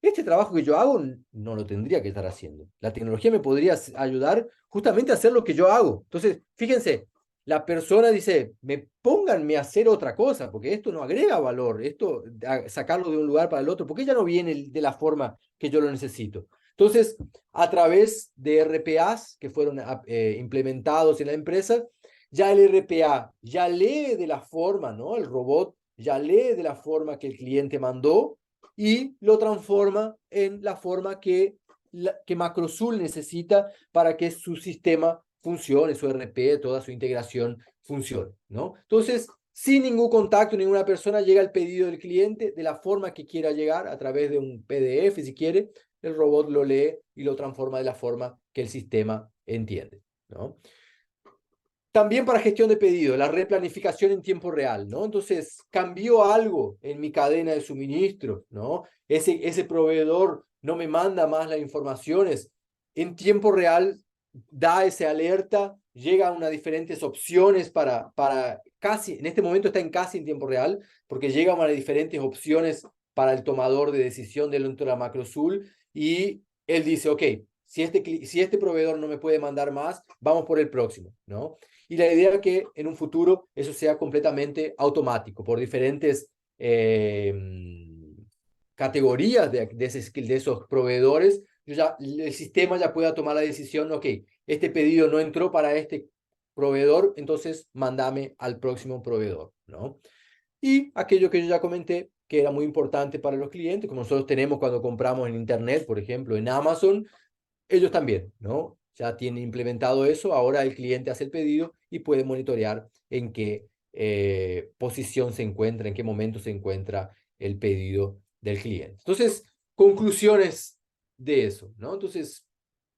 este trabajo que yo hago no lo tendría que estar haciendo. La tecnología me podría ayudar justamente a hacer lo que yo hago. Entonces, fíjense, la persona dice, pónganme a hacer otra cosa, porque esto no agrega valor, esto, sacarlo de un lugar para el otro, porque ya no viene de la forma que yo lo necesito. Entonces, a través de RPAs que fueron implementados en la empresa, ya el RPA ya lee de la forma, ¿no? El robot ya lee de la forma que el cliente mandó y lo transforma en la forma que Macrosul necesita para que su sistema funcione, su RP, toda su integración funcione, ¿no? Entonces, sin ningún contacto, ninguna persona, llega el pedido del cliente de la forma que quiera llegar, a través de un PDF, si quiere, el robot lo lee y lo transforma de la forma que el sistema entiende, ¿no? También para gestión de pedido, la replanificación en tiempo real, ¿no? Entonces, cambió algo en mi cadena de suministro, ¿no? Ese proveedor no me manda más las informaciones. En tiempo real da ese alerta, llegan unas diferentes opciones para casi, en este momento está en casi en tiempo real, porque llegan a diferentes opciones para el tomador de decisión dentro de la Macrosul, y él dice, ok, si este proveedor no me puede mandar más, vamos por el próximo, ¿no? Y la idea es que en un futuro eso sea completamente automático por diferentes categorías de esos proveedores. El sistema ya pueda tomar la decisión, ok, este pedido no entró para este proveedor, entonces mándame al próximo proveedor, ¿no? Y aquello que yo ya comenté, que era muy importante para los clientes, como nosotros tenemos cuando compramos en Internet, por ejemplo, en Amazon, ellos también, ¿no? Ya tienen implementado eso, ahora el cliente hace el pedido y puede monitorear en qué posición se encuentra, en qué momento se encuentra el pedido del cliente. Entonces, conclusiones de eso, ¿no? Entonces,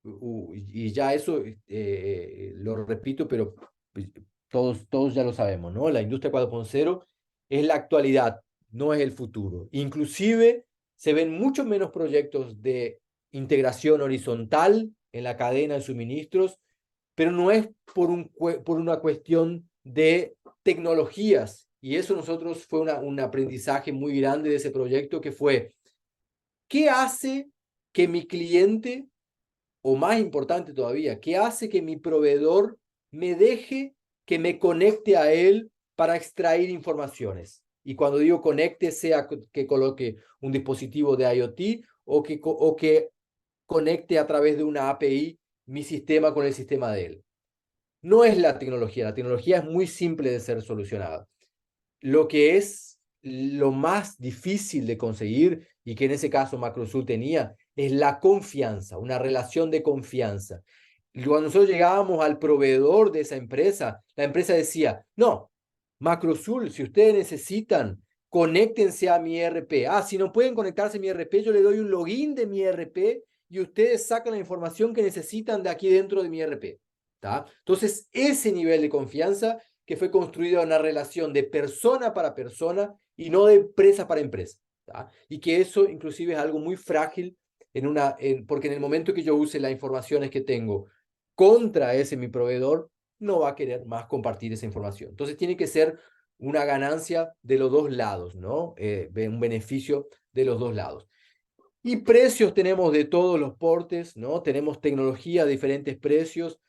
y ya eso lo repito, pero pues, todos ya lo sabemos, ¿no? La industria 4.0 es la actualidad, no es el futuro. Inclusive se ven mucho menos proyectos de integración horizontal en la cadena de suministros, pero no es por una cuestión de tecnologías. Y eso nosotros fue un aprendizaje muy grande de ese proyecto, que fue, ¿qué hace que mi cliente, o más importante todavía, qué hace que mi proveedor me deje que me conecte a él para extraer informaciones? Y cuando digo conecte, sea que coloque un dispositivo de IoT o que conecte a través de una API mi sistema con el sistema de él. No es la tecnología es muy simple de ser solucionada. Lo que es lo más difícil de conseguir, y que en ese caso Macrosul tenía, es la confianza, una relación de confianza. Cuando nosotros llegábamos al proveedor de esa empresa, la empresa decía, no, Macrosul, si ustedes necesitan, conéctense a mi ERP. Si no pueden conectarse a mi ERP, yo le doy un login de mi ERP y ustedes sacan la información que necesitan de aquí dentro de mi ERP. ¿Tá? Entonces, ese nivel de confianza que fue construida una relación de persona para persona y no de empresa para empresa. ¿Tá? Y que eso inclusive es algo muy frágil porque en el momento que yo use las informaciones que tengo contra ese mi proveedor, no va a querer más compartir esa información. Entonces tiene que ser una ganancia de los dos lados, ¿no? Un beneficio de los dos lados. Y precios tenemos de todos los portes, ¿no? Tenemos tecnología a diferentes precios.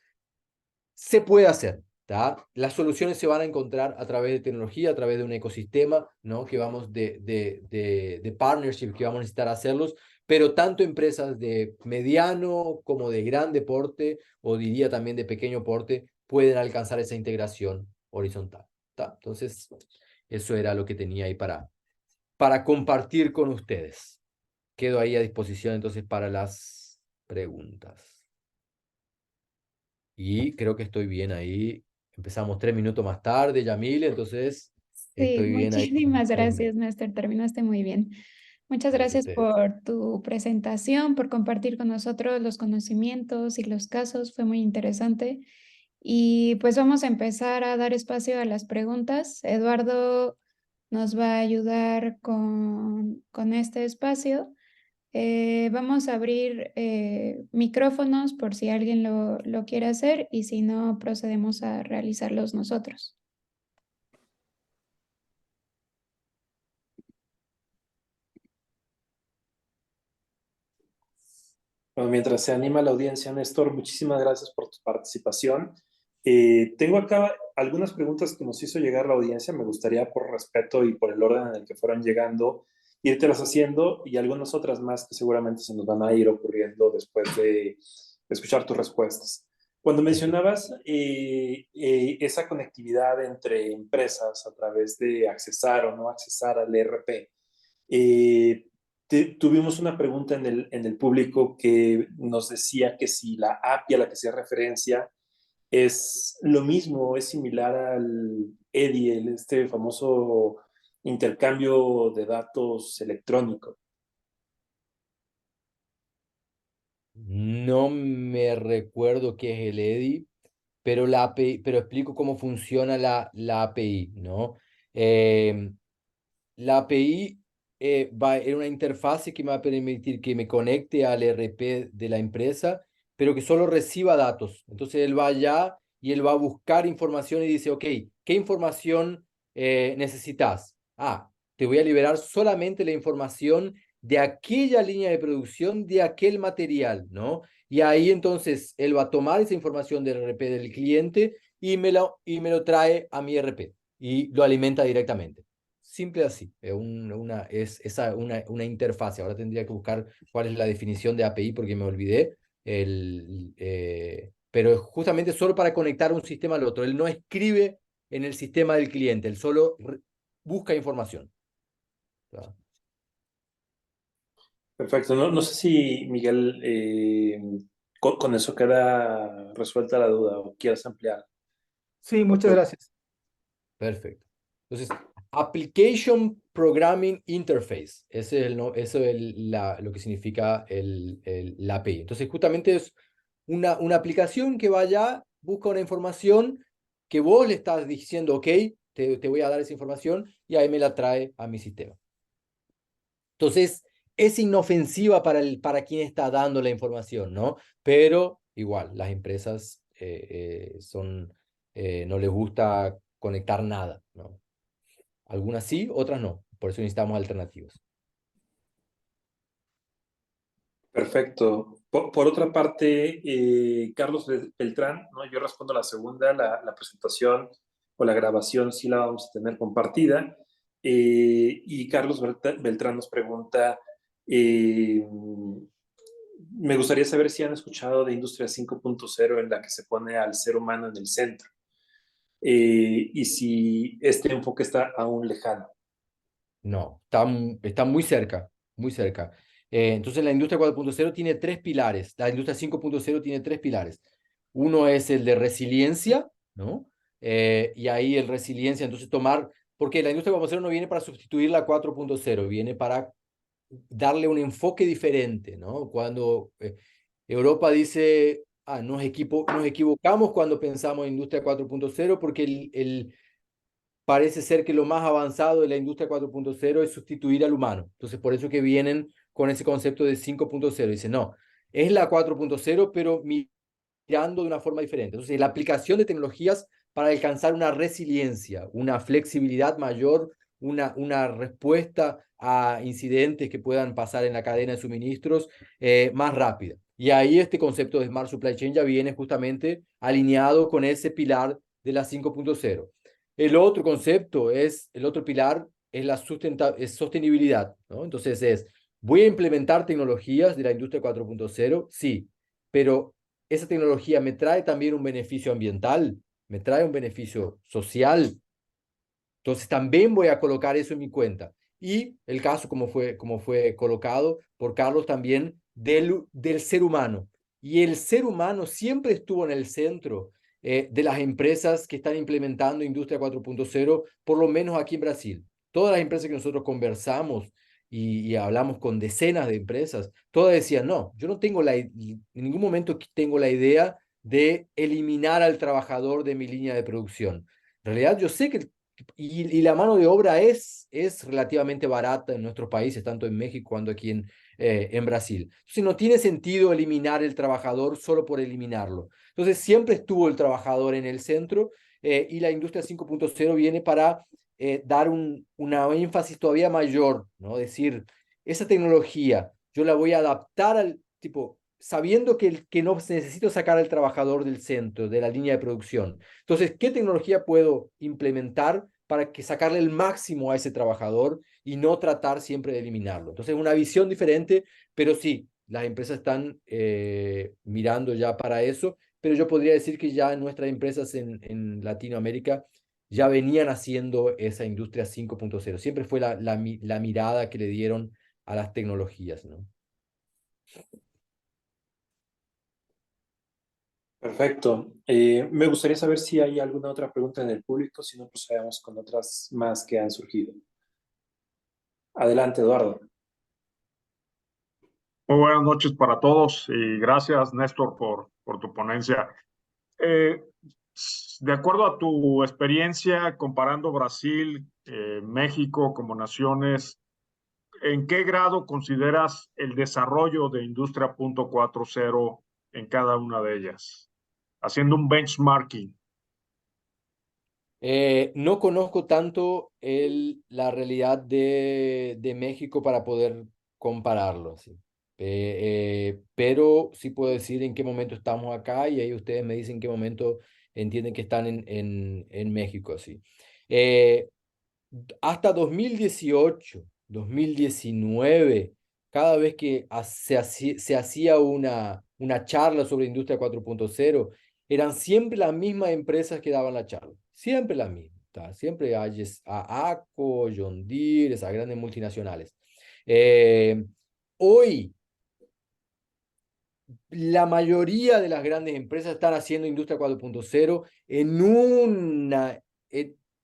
Se puede hacer, ¿tá? Las soluciones se van a encontrar a través de tecnología, a través de un ecosistema, ¿no? Que vamos de partnership que vamos a necesitar hacerlos, pero tanto empresas de mediano como de gran porte, o diría también de pequeño porte, pueden alcanzar esa integración horizontal, ¿tá? Entonces, eso era lo que tenía ahí para compartir con ustedes. Quedo ahí a disposición entonces para las preguntas. Y creo que estoy bien ahí. Empezamos 3 minutos más tarde, Yamil, entonces
Sí,
estoy bien ahí con
muchísimas
los
gracias,
minutos.
Néstor. Terminaste muy bien. Muchas
Gracias a
gracias
ustedes.
por tu presentación, por compartir con nosotros los conocimientos y los casos. Fue muy interesante. Y pues vamos a empezar a dar espacio a las preguntas. Eduardo nos va a ayudar con este espacio. Vamos a abrir micrófonos por si alguien lo quiere hacer y si no, procedemos a realizarlos nosotros.
Bueno, mientras se anima la audiencia, Néstor, muchísimas gracias por tu participación. Tengo acá algunas preguntas que nos hizo llegar la audiencia. Me gustaría, por respeto y por el orden en el que fueron llegando, las haciendo y algunas otras más que seguramente se nos van a ir ocurriendo después de escuchar tus respuestas. Cuando
Perfecto.
mencionabas esa conectividad entre empresas a través de accesar o no accesar al ERP, eh, tuvimos una pregunta en el público que nos decía que si la API a la que se referencia es lo mismo, es similar al EDI, este famoso intercambio de datos electrónico.
No me recuerdo qué es el EDI, pero pero explico cómo funciona la API, ¿no? La API va en una interfase que me va a permitir que me conecte al ERP de la empresa, pero que solo reciba datos. Entonces él va allá y él va a buscar información y dice, ok, ¿qué información necesitas? Ah, te voy a liberar solamente la información de aquella línea de producción, de aquel material, ¿no? Y ahí entonces él va a tomar esa información del ERP del cliente y me lo trae a mi ERP y lo alimenta directamente. Simple así, una interfase. Ahora tendría que buscar cuál es la definición de API porque me olvidé. Pero es justamente solo para conectar un sistema al otro. Él no escribe en el sistema del cliente, él solo busca información. ¿Tá?
Perfecto. No, no sé si, Miguel, con eso queda resuelta la duda o quieras ampliar
Sí,
la
muchas
pregunta.
gracias.
Perfecto. Entonces, Application Programming Interface, ese es eso es lo que significa la API. Entonces, justamente es una aplicación que vaya, busca una información que vos le estás diciendo, ok, te voy a dar esa información y ahí me la trae a mi sistema. Entonces, es inofensiva para quien está dando la información, ¿no? Pero igual, las empresas no les gusta conectar nada, ¿no? Algunas sí, otras no. Por eso necesitamos alternativas.
Perfecto. Por otra parte, Carlos Beltrán, ¿no? Yo respondo la segunda, la presentación o la grabación sí la vamos a tener compartida. Y Carlos Beltrán nos pregunta, eh, me gustaría saber si han escuchado de Industria 5.0 en la que se pone al ser humano en el centro y si este enfoque está aún lejano.
No, está muy cerca, muy cerca. Entonces, la industria 4.0 tiene tres pilares. La industria 5.0 tiene tres pilares. Uno es el de resiliencia, ¿no? Y ahí el resiliencia, entonces porque la industria 4.0 no viene para sustituir la 4.0, viene para darle un enfoque diferente, ¿no? Cuando Europa dice, nos equivocamos cuando pensamos en industria 4.0 porque parece ser que lo más avanzado de la industria 4.0 es sustituir al humano. Entonces, por eso que vienen con ese concepto de 5.0. Dice, no, es la 4.0, pero mirando de una forma diferente. Entonces, la aplicación de tecnologías para alcanzar una resiliencia, una flexibilidad mayor, una respuesta a incidentes que puedan pasar en la cadena de suministros más rápida. Y ahí este concepto de Smart Supply Chain ya viene justamente alineado con ese pilar de la 5.0. El otro concepto el otro pilar es la sostenibilidad, ¿no? Entonces voy a implementar tecnologías de la industria 4.0, sí, pero esa tecnología me trae también un beneficio ambiental, me trae un beneficio social, entonces también voy a colocar eso en mi cuenta. Y el caso, como fue colocado por Carlos, también del ser humano. Y el ser humano siempre estuvo en el centro de las empresas que están implementando Industria 4.0, por lo menos aquí en Brasil. Todas las empresas que nosotros conversamos y hablamos con decenas de empresas, todas decían, no, yo no tengo en ningún momento tengo la idea de eliminar al trabajador de mi línea de producción. En realidad, yo sé que y la mano de obra es relativamente barata en nuestros países, tanto en México como aquí en Brasil. Entonces no tiene sentido eliminar el trabajador solo por eliminarlo. Entonces siempre estuvo el trabajador en el centro y la industria 5.0 viene para dar una énfasis todavía mayor, ¿no? Decir, esa tecnología yo la voy a adaptar al tipo, sabiendo que no necesito sacar al trabajador del centro, de la línea de producción. Entonces, ¿qué tecnología puedo implementar para que sacarle el máximo a ese trabajador y no tratar siempre de eliminarlo? Entonces, una visión diferente, pero sí, las empresas están mirando ya para eso, pero yo podría decir que ya nuestras empresas en Latinoamérica ya venían haciendo esa industria 5.0. Siempre fue la mirada que le dieron a las tecnologías, ¿no?
Perfecto. Me gustaría saber si hay alguna otra pregunta en el público, si no procedemos con otras más que han surgido. Adelante, Eduardo.
Muy buenas noches para todos y gracias, Néstor, por tu ponencia. Eh, de acuerdo a tu experiencia comparando Brasil, México como naciones, ¿en qué grado consideras el desarrollo de Industria 4.0 en cada una de ellas? Haciendo un benchmarking.
No conozco tanto la realidad de México para poder compararlo, ¿sí? Pero sí puedo decir en qué momento estamos acá y ahí ustedes me dicen en qué momento entienden que están en México, ¿sí? Eh, Hasta 2018, 2019, cada vez que se hacía una charla sobre Industria 4.0, eran siempre las mismas empresas que daban la charla, siempre las mismas, ¿tá? Siempre hay a ACO, John Deere, esas grandes multinacionales. Eh, Hoy, la mayoría de las grandes empresas están haciendo Industria 4.0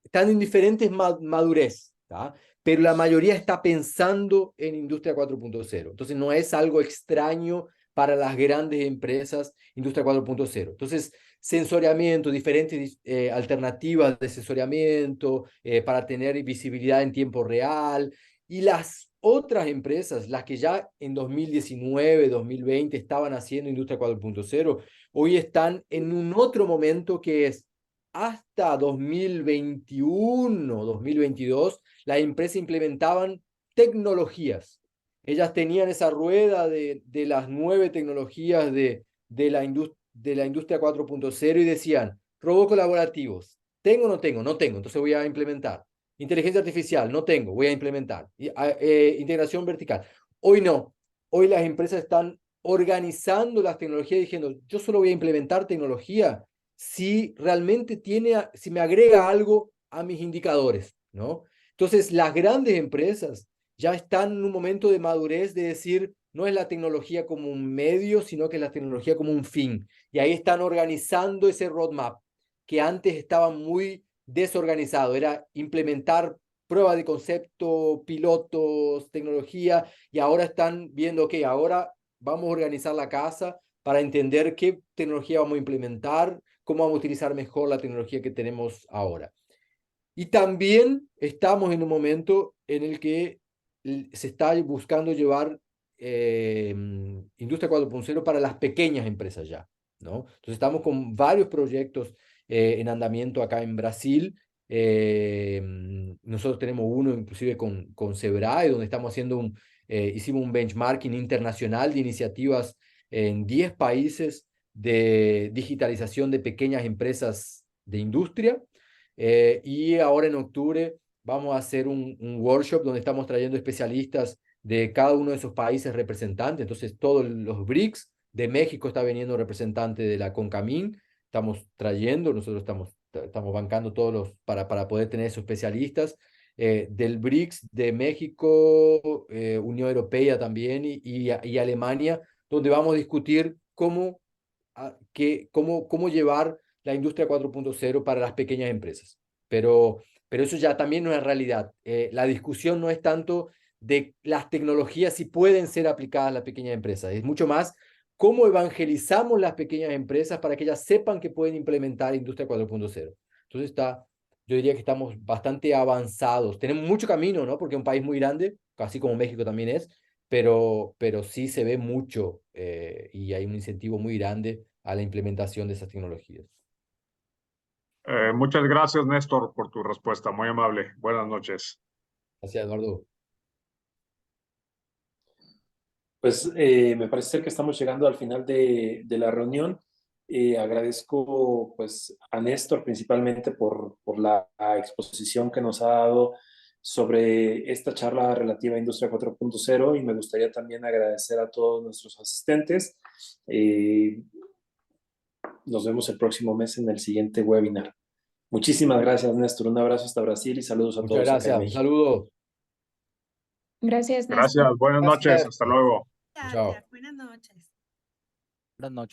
están en diferentes madurez, ¿tá? Pero la mayoría está pensando en Industria 4.0. Entonces no es algo extraño para las grandes empresas Industria 4.0. Entonces, sensoriamiento, diferentes alternativas de sensoriamiento para tener visibilidad en tiempo real. Y las otras empresas, las que ya en 2019, 2020 estaban haciendo Industria 4.0, hoy están en un otro momento que es hasta 2021, 2022, las empresas implementaban tecnologías. Ellas tenían esa rueda de las 9 tecnologías de la industria 4.0 y decían, robots colaborativos, ¿tengo o no tengo? No tengo, entonces voy a implementar. Inteligencia artificial, no tengo, voy a implementar. Integración vertical. Hoy no. Hoy las empresas están organizando las tecnologías diciendo, yo solo voy a implementar tecnología si realmente si me agrega algo a mis indicadores, ¿no? Entonces, las grandes empresas ya están en un momento de madurez de decir, no es la tecnología como un medio, sino que es la tecnología como un fin. Y ahí están organizando ese roadmap que antes estaba muy desorganizado, era implementar pruebas de concepto, pilotos, tecnología, y ahora están viendo que ahora vamos a organizar la casa para entender qué tecnología vamos a implementar, cómo vamos a utilizar mejor la tecnología que tenemos ahora. Y también estamos en un momento en el que se está buscando llevar Industria 4.0 para las pequeñas empresas ya, ¿no? Entonces estamos con varios proyectos en andamiento acá en Brasil. Nosotros tenemos uno inclusive con Sebrae, donde estamos haciendo hicimos un benchmarking internacional de iniciativas en 10 países de digitalización de pequeñas empresas de industria. Y ahora en octubre vamos a hacer un workshop donde estamos trayendo especialistas de cada uno de esos países representantes. Entonces, todos los BRICS, de México está viniendo representante de la CONCAMIN, estamos trayendo, nosotros estamos bancando todos para poder tener esos especialistas. Del BRICS, de México, Unión Europea también y Alemania, donde vamos a discutir cómo llevar la industria 4.0 para las pequeñas empresas. Pero eso ya también no es realidad. La discusión no es tanto de las tecnologías si pueden ser aplicadas a las pequeñas empresas, es mucho más cómo evangelizamos las pequeñas empresas para que ellas sepan que pueden implementar industria 4.0. Entonces yo diría que estamos bastante avanzados. Tenemos mucho camino, ¿no? Porque es un país muy grande, casi como México también es, pero sí se ve mucho y hay un incentivo muy grande a la implementación de esas tecnologías.
Muchas gracias, Néstor, por tu respuesta. Muy amable. Buenas noches.
Gracias, Eduardo.
Pues me parece ser que estamos llegando al final de la reunión. Agradezco pues, a Néstor principalmente por la exposición que nos ha dado sobre esta charla relativa a Industria 4.0 y me gustaría también agradecer a todos nuestros asistentes. Nos vemos el próximo mes en el siguiente webinar. Muchísimas gracias, Néstor. Un abrazo hasta Brasil y saludos a
Muchas
todos acá en
gracias. Un
México.
saludo.
Gracias,
Gracias.
Néstor.
Buenas noches.
Gracias.
Hasta luego.
Chao.
Gracias. Buenas noches.
Buenas noches.